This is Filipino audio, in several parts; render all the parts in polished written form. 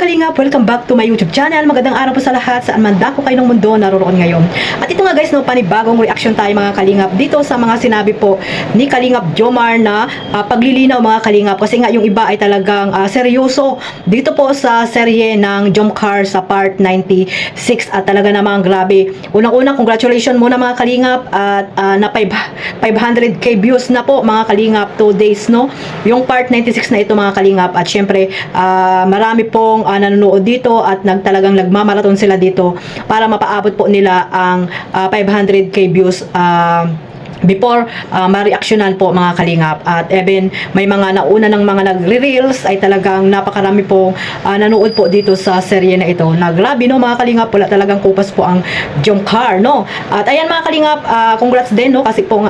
Kalingap, welcome back to my YouTube channel. Magandang araw po sa lahat, saan man dako kayo ng mundo naroon ngayon. At ito nga guys, no, panibagong reaction tayo mga Kalingap dito sa mga sinabi po ni Kalingap Jomar na paglilinaw mga Kalingap. Kasi nga yung iba ay talagang seryoso dito po sa serye ng Jomcar sa part 96 at talaga namang grabe. Unang-unang congratulations muna mga Kalingap at na 500k views na po mga Kalingap 2 days, no? Yung part 96 na ito mga Kalingap at syempre marami pong nanonood dito at talagang nagmamarathon sila dito para mapaabot po nila ang 500k views before ma-reactionan po mga Kalingap. At even may mga nauna ng mga nagre-reels ay talagang napakarami pong nanood po dito sa serye na ito. Grabe, no mga Kalingap, wala talagang kupas po ang Jomcar, no? At ayan mga Kalingap, congrats din, no, kasi pong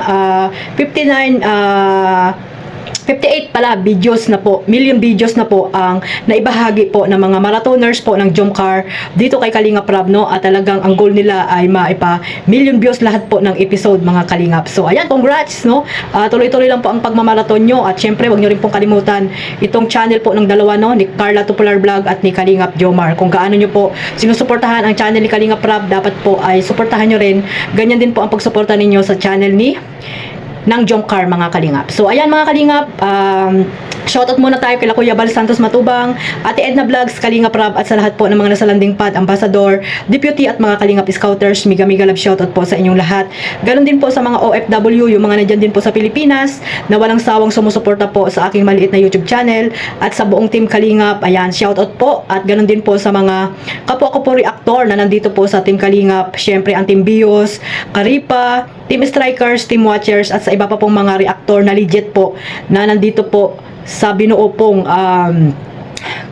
58 pala videos na po, million videos na po ang naibahagi po ng mga marathoners po ng Jomcar dito kay Kalingap Rab, no? At talagang ang goal nila ay maipa million views lahat po ng episode mga Kalingap. So ayan, congrats, no? Tuloy-tuloy lang po ang pagmamarathon nyo at syempre wag nyo rin pong kalimutan itong channel po ng dalawa, no, ni Carla Tupular Vlog at ni Kalingap Jomar. Kung gaano nyo po sinusuportahan ang channel ni Kalingap Rab, dapat po ay suportahan nyo rin. Ganyan din po ang pagsuporta ninyo sa channel ng Jomcar mga Kalingap. So ayan mga Kalingap, shoutout muna tayo kay Kuya Bal Santos Matubang, Ate Edna Vlogs, Kalingap Rab at sa lahat po ng mga nasa landing pad, ambassador, deputy at mga Kalingap Scouters. Miga love shoutout po sa inyong lahat. Ganon din po sa mga OFW, yung mga nandyan din po sa Pilipinas na walang sawang sumusuporta po sa aking maliit na YouTube channel at sa buong team Kalingap. Ayan, shoutout po at ganon din po sa mga kapwa ko po reactor na nandito po sa team Kalingap. Syempre ang team Bios, Karipa, Team Strikers, Team Watchers at sa iba pa pong mga reactor na legit po na nandito po sa binuo pong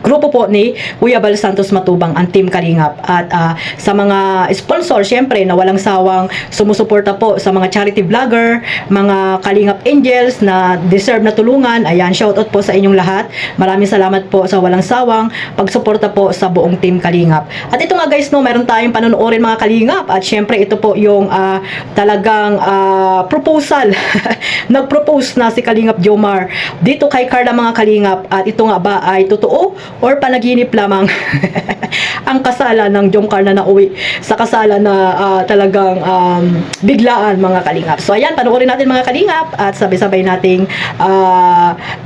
grupo po ni Kuya Bal Santos Matubang, ang Team Kalingap. At sa mga sponsor, syempre, na walang sawang sumusuporta po sa mga charity vlogger, mga Kalingap Angels na deserve na tulungan. Ayan, shoutout po sa inyong lahat. Maraming salamat po sa walang sawang pagsuporta po sa buong Team Kalingap. At ito nga guys, no, meron tayong panonoorin mga Kalingap. At syempre, ito po yung talagang proposal. Nag-propose na si Kalingap Jomar dito kay Carla mga Kalingap. At ito nga ba ay totoo or panaginip lamang ang kasalan ng Jomcar na nauwi sa kasalan na talagang biglaan mga Kalingap. So ayan, panoorin natin mga Kalingap at sabay-sabay nating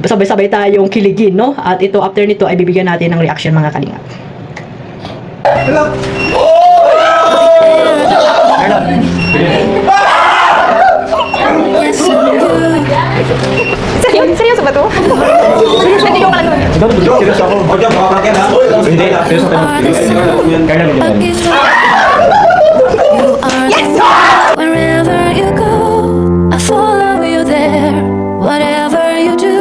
sabay-sabay tayong kiligin, no? At ito, after nito ay bibigyan natin ng reaction mga Kalingap. Hello. Seryoso ba to? Hindi ko pala naman. Seryoso ako. Huwag yung makakakyan ha. Hindi na. Seryoso tayo. Kaya naman yun. Yes! Wherever you go, I follow you there. Whatever you do,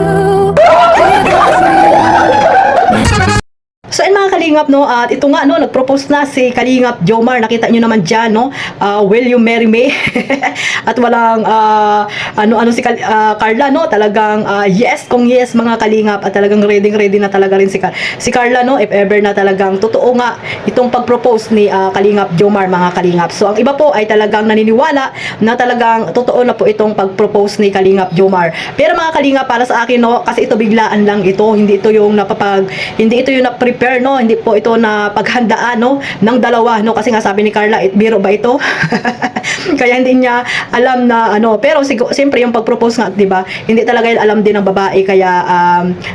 So ayun mga Kalingap, no, at ito nga, no, nag-propose na si Kalingap Jomar. Nakita nyo naman dyan, no, will you marry me? At walang si Carla, no, talagang yes kung yes mga Kalingap. At talagang ready na talaga rin si Carla, no, if ever na talagang totoo nga itong pag-propose ni Kalingap Jomar mga Kalingap. So ang iba po ay talagang naniniwala na talagang totoo na po itong pag-propose ni Kalingap Jomar. Pero mga Kalingap, para sa akin, no, kasi ito biglaan lang ito, hindi ito yung na-prepare, no, hindi po ito na paghandaan, no, ng dalawa, no, kasi nga sabi ni Carla, biro ba ito? Kaya hindi niya alam na pero siyempre yung pag-propose nga, 'di ba? Hindi talaga yan alam din ng babae, kaya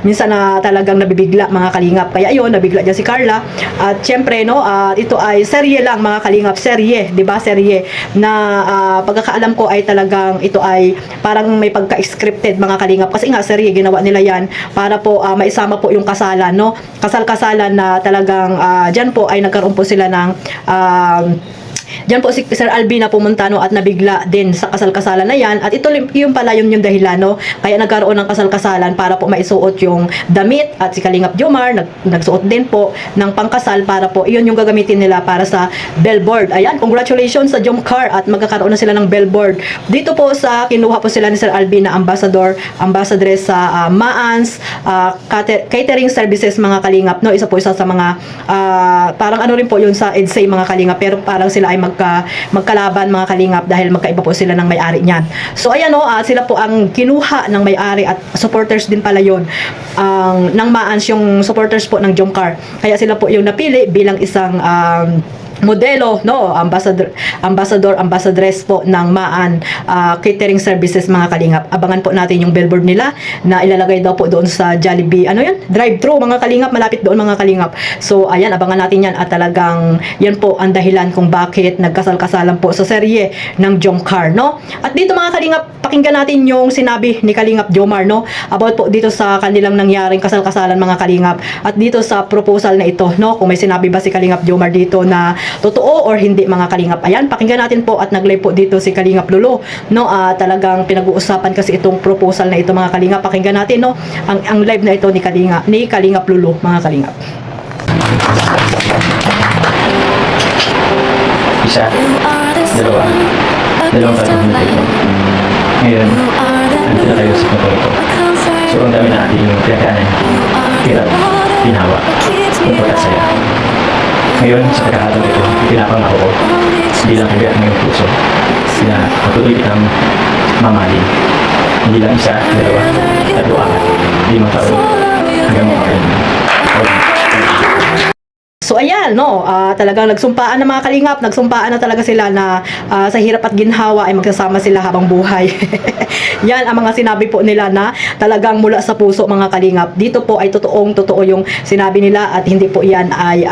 minsan na talagang nabibigla mga Kalingap. Kaya ayun, nabigla diyan si Carla. At siyempre, no, ito ay serye lang mga Kalingap, serye, 'di ba? Serye na pagkakaalam ko ay talagang ito ay parang may pagka-scripted mga Kalingap, kasi nga serye ginawa nila yan para po maisama po yung kasalan, no? Kasal-kasalan na talagang diyan po ay nagkaroon po sila ng diyan po si Sir Alvin na pumunta, no, at nabigla din sa kasal-kasalan na yan. At ito yung pala yung dahilan, no, kaya nagkaroon ng kasal-kasalan para po maisuot yung damit. At si Kalingap Jomar nagsuot din po ng pangkasal para po iyon yung gagamitin nila para sa billboard. Ayan, congratulations sa Jomcar at magkakaroon na sila ng billboard. Dito po sa kinuha po sila ni Sir Alvin na ambassadress sa Maans catering services mga Kalingap, no. Isa sa mga parang rin po yun sa EDSA mga Kalingap, pero parang sila ay ay magkalaban mga kalingap dahil magkaiba po sila ng may-ari niyan. So ayan o, sila po ang kinuha ng may-ari at supporters din pala yun. Ng Maans yung supporters po ng Jomcar. Kaya sila po yung napili bilang isang modelo, no, ambassadress po ng Maan Catering Services mga kalingap. Abangan po natin yung billboard nila na ilalagay daw po doon sa Jollibee, ano yan, drive-thru mga kalingap, malapit doon mga kalingap. So ayan, abangan natin yan at talagang yan po ang dahilan kung bakit nagkasal-kasalan po sa serye ng Jomcar, no. At dito mga kalingap, pakinggan natin yung sinabi ni Kalingap Jomar, no, about po dito sa kanilang nangyaring kasal-kasalan mga kalingap at dito sa proposal na ito, no, kung may sinabi ba si Kalingap Jomar dito na totoo or hindi mga kalingap. Ayan, pakinggan natin po at nag-live po dito si Kalingap Lolo, no, talagang pinag-uusapan kasi itong proposal na ito mga kalingap. Pakinggan natin, no, ang live na ito ni Kalingap Lolo mga kalingap. Isa, dalawang tatlong minuto. Ngayon, nandito na tayo sa punto ito. So, ang dami na ating yung pinagdaanan, hirap, ginawa, at saya. Ngayon, sa pagkakataon ito, pinapangako ko, bilang kabiyak ng iyong puso, na patuloy kitang mamahalin. Hindi lang isa, dalawa, tatlo, apat, 5 taon, hanggang makain. So ayan, no, talagang nagsumpaan na mga kalingap, nagsumpaan na talaga sila na sa hirap at ginhawa ay magsasama sila habang buhay. Yan ang mga sinabi po nila na talagang mula sa puso mga kalingap. Dito po ay totoo yung sinabi nila at hindi po yan ay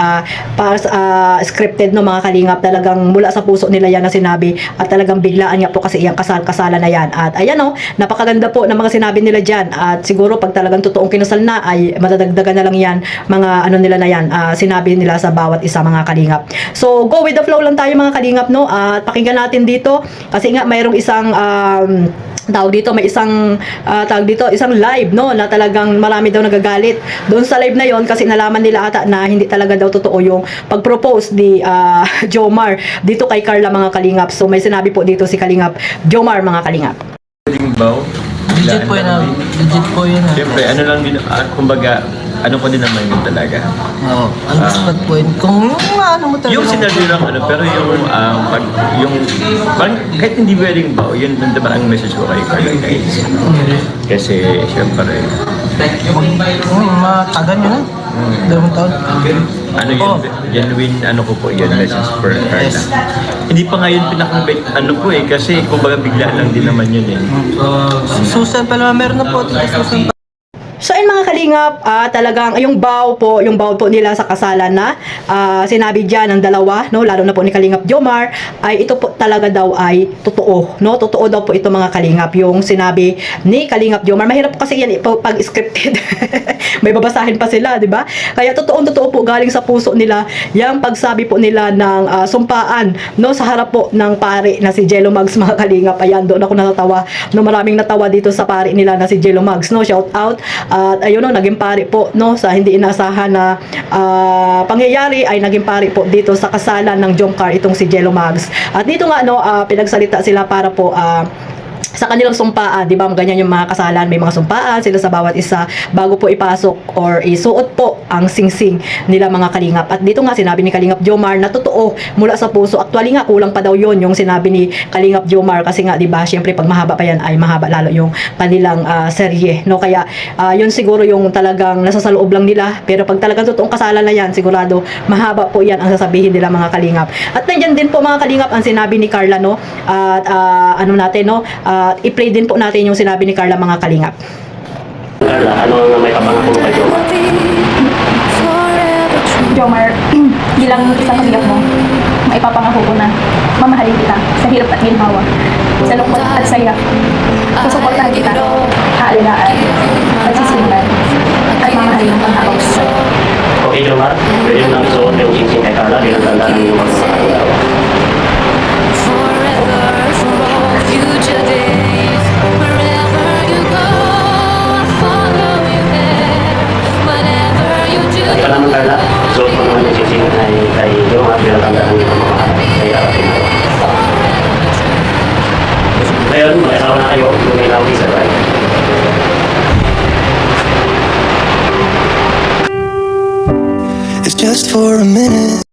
scripted, no mga kalingap. Talagang mula sa puso nila yan na sinabi at talagang biglaan nga po kasi iyang kasalan na yan. At ayan, no, napakaganda po ng mga sinabi nila dyan at siguro pag talagang totoong kinasal na ay madadagdagan na lang yan mga ano nila na yan, sinabi nila sa bawat isa mga kalingap. So go with the flow lang tayo mga kalingap, no, at pakinggan natin dito kasi nga mayroong isang tawag dito, may isang isang live, no, na talagang marami daw nagagalit doon sa live na yon kasi nalaman nila ata na hindi talaga daw totoo yung pag-propose ni Jomar dito kay Carla mga kalingap. So may sinabi po dito si Kalingap Jomar mga kalingap. Baw. Legit po yun. Legit po yun. Siyempre, ano lang din, kumbaga, ano ko din naman yun talaga. Oo. Ang spot po yun. Kung ano mo talaga. Yung sinabi lang, pero parang kahit hindi wedding ba, yun naman ang message ko kay Carla guys. Kasi, siyempre, matagan yun. 2 taon. ano yun, genuine, ano ko po yun, message for Carla. Yes. Hindi pa nga yun ano ko kasi kumbaga bigla lang din naman yun Susan pa naman. Meron na po. Tita Susan pa. So ayun mga kalingap, talagang yung vow po nila sa kasalan na sinabi diyan ng dalawa, no, lalo na po ni Kalingap Jomar, ay ito po talaga daw ay totoo, no, totoo daw po ito mga kalingap, yung sinabi ni Kalingap Jomar. Mahirap po kasi yan pag scripted. May babasahin pa sila, di ba? Kaya totoo po galing sa puso nila yung pagsabi po nila ng sumpaan, no, sa harap po ng pari na si Jello Mags mga kalingap. Ayan, doon ako natatawa, no, maraming natawa dito sa pari nila na si Jello Mags, no, shout out. At ayun, no, naging pari po, no, sa hindi inaasahan na pangyayari ay naging pari po dito sa kasalan ng Jomcar itong si Jello Mags. At dito nga, no, pinagsalita sila para po sa kanilang sumpaan, di ba? Ganyan yung mga kasalan, may mga sumpaan sila sa bawat isa bago po ipasok or isuot po ang singsing nila mga kalingap. At dito nga sinabi ni Kalingap Jomar na totoo mula sa puso. Actually nga kulang pa daw yon yung sinabi ni Kalingap Jomar kasi nga, di ba, syempre pag mahaba pa yan ay mahaba lalo yung kanilang serye, no? Kaya yun siguro yung talagang nasa sa loob lang nila, pero pag talagang totoong kasalan na yan, sigurado mahaba po yan ang sasabihin nila mga kalingap. At nandiyan din po mga kalingap ang sinabi ni Carla, no, at ano natin, no, i-play din po natin yung sinabi ni Carla mga kalingap. Carla, ano ang may kapangako mo kay Jomar? Jomar, bilang isang kalingap mo, maipapangako ko na mamahalin kita sa hirap at ginhawa, sa lungkot at saya. Susuportahan kita, kaalilaan, pagsisimulan, at mamahalin ng panghabaw. Okay, Jomar, pwede mo nang isuot yung singsing kay Carla bilang tanda ng iyong pagmamahal. Future days, wherever you go, I follow you there. Whatever you do. At pa naman, Carla, isuot mo naman yung singsing kay Jomar bilang tanda ng iyong pagmamahal. Kaya ngayon, mag-asawa na kayo, lumilaw isa, right? It's just for a minute.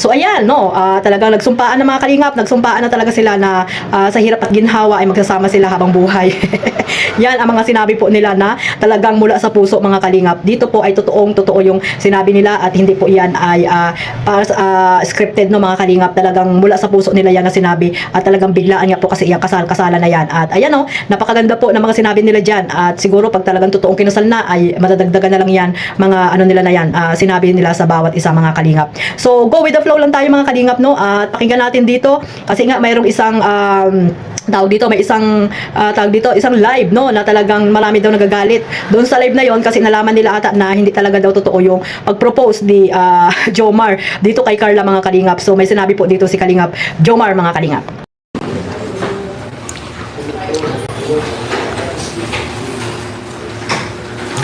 So ayan, no, talagang nagsumpaan ng mga kalingap, nagsumpaan na talaga sila na sa hirap at ginhawa ay magsasama sila habang buhay. Yan ang mga sinabi po nila na talagang mula sa puso mga kalingap. Dito po ay totoo yung sinabi nila at hindi po yan ay scripted no mga kalingap. Talagang mula sa puso nila yan na sinabi at talagang biglaan nga po kasi yung kasalan na yan. At ayan no, napakaganda po ng mga sinabi nila dyan at siguro pag talagang totoong kinasal na ay madadagdagan na lang yan mga ano nila na yan, sinabi nila sa bawat isa mga kalingap. So go with the flow lang tayo mga kalingap no at pakinggan natin dito kasi nga mayroong isang tawag dito, may isang isang live no na talagang marami daw nagagalit doon sa live na yon kasi nalaman nila ata na hindi talaga daw totoo yung pag-propose ni Jomar dito kay Carla mga kalingap. So may sinabi po dito si Kalingap Jomar mga kalingap.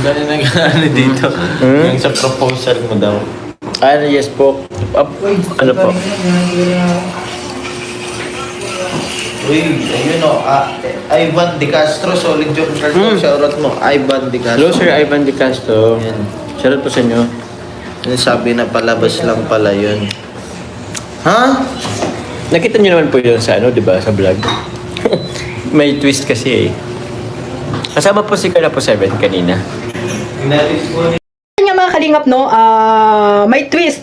Gano'n na gano'n dito. Yung sa proposal mo daw. Ano, yes po. Ano po? Uy, ayun o. Ivan De Castro, solid yung shoutout mo. Ivan De Castro. Hello, Sir Ivan De Castro. Yan. Shoutout po sa inyo. Yung sabi na palabas lang pala yun. Ha? Nakita niyo naman po yun sa ano, di ba? Sa vlog. May twist kasi eh. Kasama po si Carla po 7 kanina. Yan nga mga kalingap no, may twist.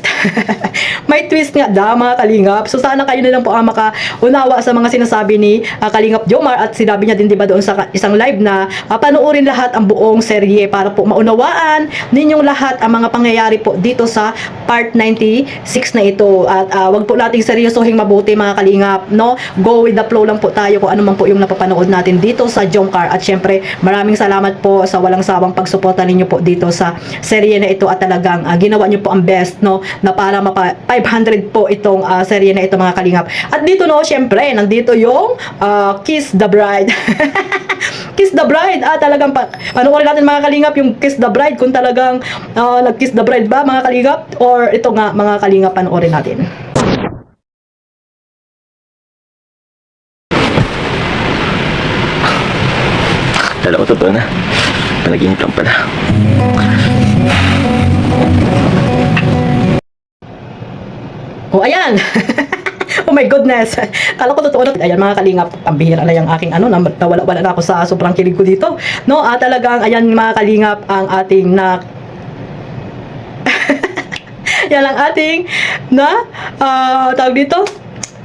May twist nga mga kalingap. So sana kayo na lang po ang makaunawa sa mga sinasabi ni Kalingap Jomar at sinabi niya din diba doon sa isang live na panoorin lahat ang buong serye para po maunawaan ninyong lahat ang mga pangyayari po dito sa part 96 na ito at wag po nating seryosohing mabuti mga kalingap no. Go with the flow lang po tayo kung ano man po yung napapanood natin dito sa Jomcar at syempre maraming salamat po sa walang sawang pagsuporta ninyo po dito sa serye na ito at talagang ginawa niyo po ang best no na para mapa 500 po itong serye na ito mga kalingap. At dito no, syempre nandito yung Kiss the Bride. Kiss the Bride. Talagang panoorin natin mga kalingap yung Kiss the Bride kung talagang nag-kiss the bride ba mga kalingap or ito nga mga kalingap panoorin natin. Kala ko totoo na. Panaginip lang pala. Oh, ayan. Oh my goodness. Kala ko totoo na. Ayan mga kalingap, pambihira na yung aking nawala-wala na ako sa sobrang kilig ko dito. No, talagang ayan mga kalingap ang ating yan ang ating tawag dito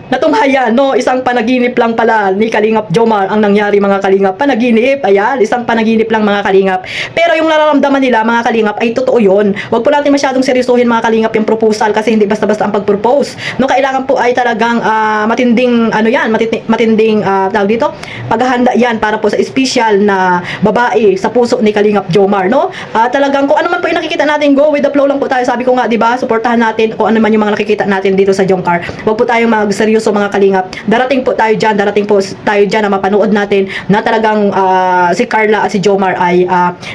natunghayan, no? Isang panaginip lang pala ni Kalingap Jomar ang nangyari mga kalingap. Panaginip, ayan, isang panaginip lang mga kalingap. Pero yung nararamdaman nila mga kalingap ay totoo yun. Huwag po natin masyadong seryosohin mga kalingap yung proposal kasi hindi basta-basta ang pag-propose. No, kailangan po ay talagang matinding, matinding tawag dito, paghahanda yan para po sa special na babae sa puso ni Kalingap Jomar, no? Talagang kung ano man po yung nakikita natin, go with the flow lang po tayo. Sabi ko nga, di ba, suportahan natin kung ano man yung mga nakikita natin dito sa Jomcar. Huwag po tayong magseryoso mga kalingap. Darating po tayo dyan na mapanood natin na talagang si Carla at si Jomar ay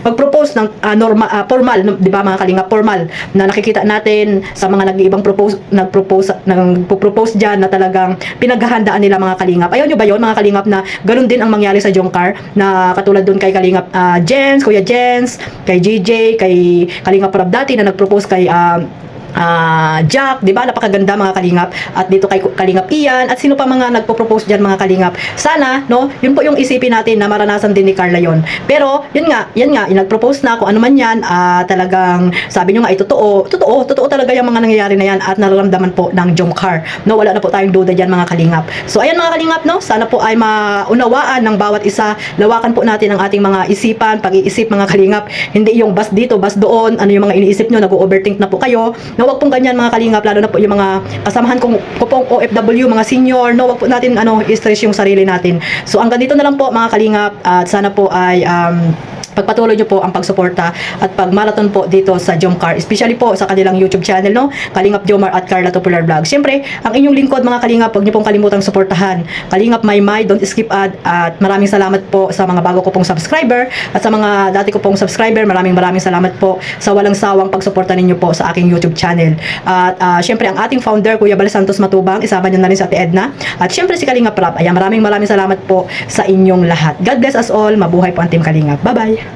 mag-propose ng formal, di ba mga kalingap, formal na nakikita natin sa mga nag-iibang nagpo-propose dyan na talagang pinaghahandaan nila mga kalingap. Ayaw nyo ba yun mga kalingap na ganun din ang mangyari sa Jomcar na katulad dun kay Kalingap Jens, Kuya Jens, kay JJ, kay Kalingap Rab dati na nag-propose kay Jack, di ba? Napakaganda mga kalingap. At dito kay Kalingap Ian at sino pa mga nagpo-propose diyan mga kalingap. Sana, no, yun po yung isipin natin na maranasan din ni Carla yon. Pero yun nga, yung nag-propose na kung ano man yan, talagang sabi nyo nga ay totoo talaga yung mga nangyayari na yan at nararamdaman po ng Jomcar. No, wala na po tayong duda diyan mga kalingap. So ayan mga kalingap, no, sana po ay maunawaan ng bawat isa. Lawakan po natin ang ating mga isipan, pag-iisip mga kalingap. Hindi yung bas dito, bas doon, ano yung mga iniisip nyo, nag-overthink na po kayo. No, wag pong ganyan mga kalingap, lalo na po yung mga kasamahan ko pong OFW, mga senior, no, wag po natin i-stress yung sarili natin. So hanggang dito na lang po mga kalingap at sana po ay pagpatuloy nyo po ang pagsuporta at pag-marathon po dito sa Jomcar, especially po sa kanilang YouTube channel, no? Kalingap Jomar at Carla Tupular Vlog. Siyempre, ang inyong lingkod mga kalingap, huwag nyo pong kalimutang suportahan. Kalingap Maymay, don't skip ad, at maraming salamat po sa mga bago ko pong subscriber at sa mga dati ko pong subscriber, maraming salamat po sa walang sawang pagsuporta ninyo po sa aking YouTube channel. At siyempre, ang ating founder, Kuya Bal Santos Matubang, isama nyo na rin sa Ate Edna. At siyempre si Kalingap Rab. Ayan, maraming salamat po sa inyong lahat. God bless us all. Mabuhay po ang Team Kalingap. Bye-bye!